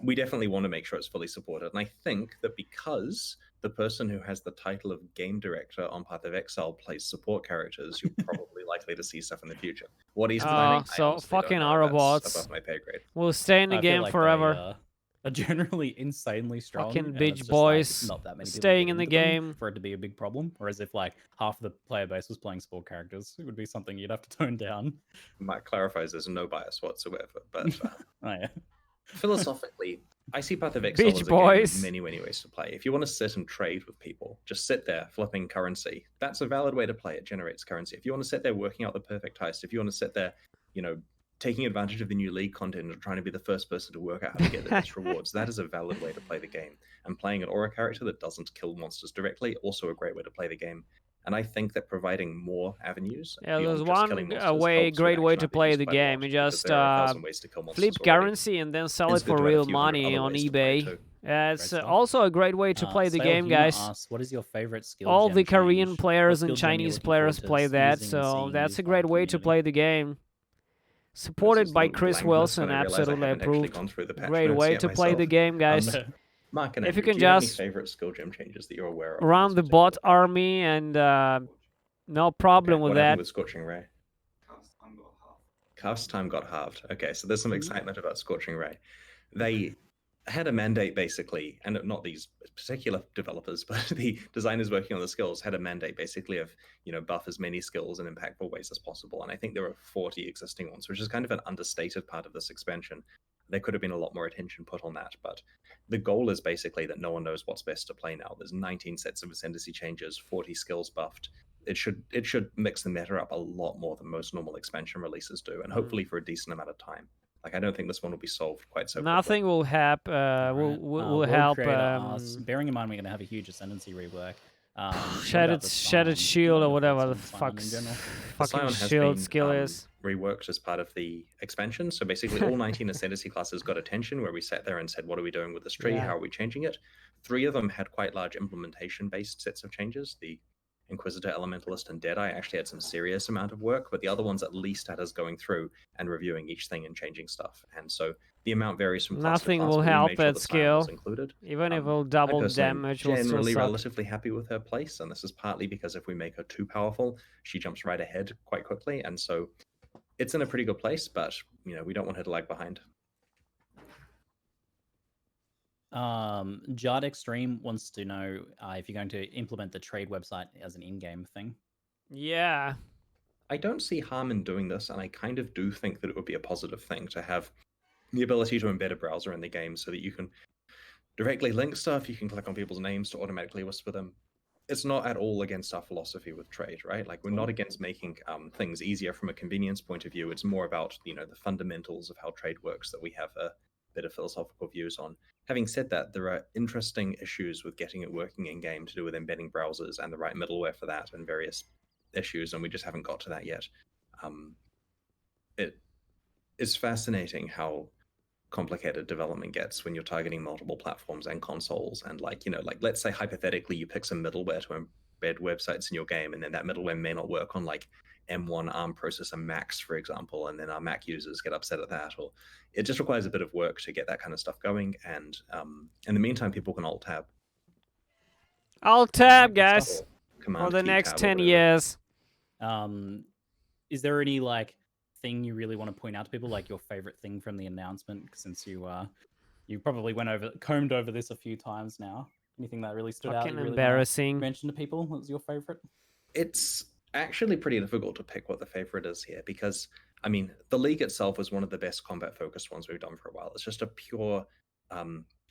[SPEAKER 1] we definitely want to make sure it's fully supported, and I think that because the person who has the title of game director on Path of Exile plays support characters, you're probably likely to see stuff in the future. What he's planning,
[SPEAKER 3] so fucking Ourobots
[SPEAKER 1] above my pay grade.
[SPEAKER 3] Will stay in the game forever.
[SPEAKER 2] Are generally insanely strong.
[SPEAKER 3] Fucking bitch boys,
[SPEAKER 2] not that many
[SPEAKER 3] staying in the game
[SPEAKER 2] for it to be a big problem. Whereas if like half the player base was playing support characters, it would be something you'd have to tone down.
[SPEAKER 1] Matt clarifies there's no bias whatsoever, but
[SPEAKER 2] oh, yeah.
[SPEAKER 1] Philosophically, I see Path of Exile as a game with many ways to play. If you want to sit and trade with people, just sit there flipping currency. That's a valid way to play. It generates currency. If you want to sit there working out the perfect heist, if you want to sit there, you know, taking advantage of the new league content and trying to be the first person to work out how to get the best rewards, that is a valid way to play the game. And playing an aura character that doesn't kill monsters directly, also a great way to play the game. And I think that providing more avenues,
[SPEAKER 3] there's one great way to play the game. You just flip currency and then sell it for real money on eBay. It's also a great way to play the game, guys.
[SPEAKER 2] Asks, what is your favorite skill?
[SPEAKER 3] All the Korean players and Chinese players play that, so that's a great way to play the game. Supported by Chris Wilson, absolutely approved. Great way to play the game, guys.
[SPEAKER 1] Mark,
[SPEAKER 3] if you can just
[SPEAKER 1] favorite skill gem changes that you're aware of,
[SPEAKER 3] run the bot army and no problem with that.
[SPEAKER 1] With Scorching Ray? Cast time got halved. Okay, so there's some excitement about Scorching Ray. They had a mandate basically, and not these particular developers, but the designers working on the skills had a mandate basically of, you know, buff as many skills in impactful ways as possible. And I think there are 40 existing ones, which is kind of an understated part of this expansion. There could have been a lot more attention put on that, but the goal is basically that no one knows what's best to play now. There's 19 sets of ascendancy changes, 40 skills buffed. It should mix the meta up a lot more than most normal expansion releases do, and hopefully for a decent amount of time. Like, I don't think this one will be solved quite so
[SPEAKER 3] Nothing
[SPEAKER 1] quickly.
[SPEAKER 3] will happen. Will help.
[SPEAKER 2] Bearing in mind we're going to have a huge ascendancy rework.
[SPEAKER 3] Shattered shield or whatever the fucking shield skill is
[SPEAKER 1] reworked as part of the expansion. So basically all 19 ascendancy classes got attention, where we sat there and said, what are we doing with this tree? How are we changing it? 3 of them had quite large implementation based sets of changes. The Inquisitor, Elementalist, and Deadeye actually had some serious amount of work, but the other ones at least had us going through and reviewing each thing and changing stuff. And so The amount varies from class
[SPEAKER 3] Nothing
[SPEAKER 1] to class,
[SPEAKER 3] will
[SPEAKER 1] but we
[SPEAKER 3] help
[SPEAKER 1] made sure
[SPEAKER 3] at
[SPEAKER 1] the
[SPEAKER 3] scale.
[SPEAKER 1] was included.
[SPEAKER 3] Even if it'll double damage, will still
[SPEAKER 1] generally
[SPEAKER 3] suck.
[SPEAKER 1] relatively happy with her place, and this is partly because if we make her too powerful, she jumps right ahead quite quickly, and so it's in a pretty good place. But you know, we don't want her to lag behind.
[SPEAKER 2] Jard Extreme wants to know if you're going to implement the trade website as an in-game thing.
[SPEAKER 3] Yeah.
[SPEAKER 1] I don't see harm in doing this, and I kind of do think that it would be a positive thing to have the ability to embed a browser in the game so that you can directly link stuff, you can click on people's names to automatically whisper them. It's not at all against our philosophy with trade, right? Like, we're not against making things easier from a convenience point of view. It's more about, you know, the fundamentals of how trade works that we have a bit of philosophical views on. Having said that, there are interesting issues with getting it working in game to do with embedding browsers and the right middleware for that and various issues, and we just haven't got to that yet. It is fascinating how complicated development gets when you're targeting multiple platforms and consoles, and like, you know, like, let's say hypothetically you pick some middleware to embed websites in your game, and then that middleware may not work on like M1 ARM processor Macs, for example, and then our Mac users get upset at that, or it just requires a bit of work to get that kind of stuff going. And in the meantime, people can alt-tab.
[SPEAKER 3] Alt-tab, guys, for the next 10 years.
[SPEAKER 2] Is there any like thing you really want to point out to people, like your favorite thing from the announcement, since you probably combed over this a few times now? Anything that really stood out?
[SPEAKER 3] Fucking embarrassing.
[SPEAKER 2] Mention to people what was your favorite?
[SPEAKER 1] It's actually pretty difficult to pick what the favorite is here, because I mean, the League itself was one of the best combat focused ones we've done for a while. It's just a pure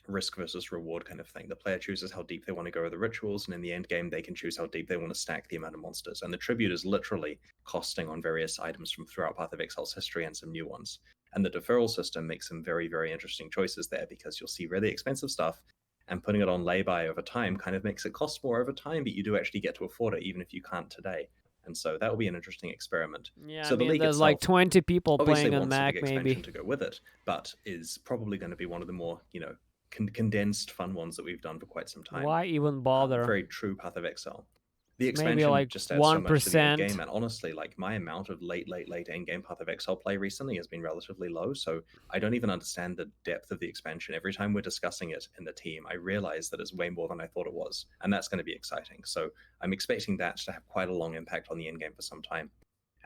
[SPEAKER 1] risk versus reward kind of thing. The player chooses how deep they want to go with the rituals, and in the end game they can choose how deep they want to stack the amount of monsters. And the tribute is literally costing on various items from throughout Path of Exile's history and some new ones. And the deferral system makes some very, very interesting choices there, because you'll see really expensive stuff, and putting it on lay-by over time kind of makes it cost more over time, but you do actually get to afford it even if you can't today. And so that will be an interesting experiment.
[SPEAKER 3] Yeah,
[SPEAKER 1] so
[SPEAKER 3] I mean, there's like 20 people playing on Mac, maybe.
[SPEAKER 1] To go with it, but is probably going to be one of the more, you know, condensed fun ones that we've done for quite some time.
[SPEAKER 3] Why even bother?
[SPEAKER 1] Very true Path of Exile. The expansion
[SPEAKER 3] maybe like
[SPEAKER 1] just adds 1%. So much to the end game, and honestly, like, my amount of late end game Path of Exile play recently has been relatively low, so I don't even understand the depth of the expansion. Every time we're discussing it in the team, I realize that it's way more than I thought it was, and that's going to be exciting. So I'm expecting that to have quite a long impact on the end game for some time.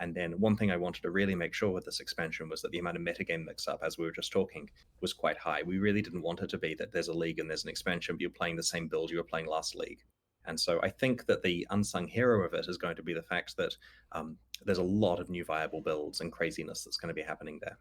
[SPEAKER 1] And then one thing I wanted to really make sure with this expansion was that the amount of metagame mix-up, as we were just talking, was quite high. We really didn't want it to be that there's a league and there's an expansion, but you're playing the same build you were playing last league. And so I think that the unsung hero of it is going to be the fact that there's a lot of new viable builds and craziness that's going to be happening there.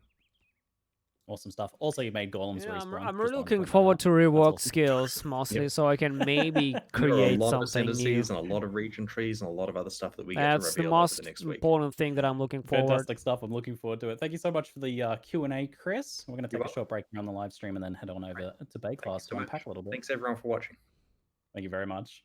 [SPEAKER 2] Awesome stuff. Also, you made golems respawn.
[SPEAKER 3] I'm really looking forward to rework skills, mostly, so I can maybe create something new.
[SPEAKER 1] And a lot of region trees and a lot of other stuff that we get
[SPEAKER 3] That's
[SPEAKER 1] to reveal
[SPEAKER 3] the most
[SPEAKER 1] over the next week.
[SPEAKER 3] important thing that I'm looking forward.
[SPEAKER 2] Fantastic stuff. I'm looking forward to it. Thank you so much for the Q&A, Chris. We're going to take a short break on the live stream and then head on over to Bay Class to unpack a little bit.
[SPEAKER 1] Thanks everyone for watching.
[SPEAKER 2] Thank you very much.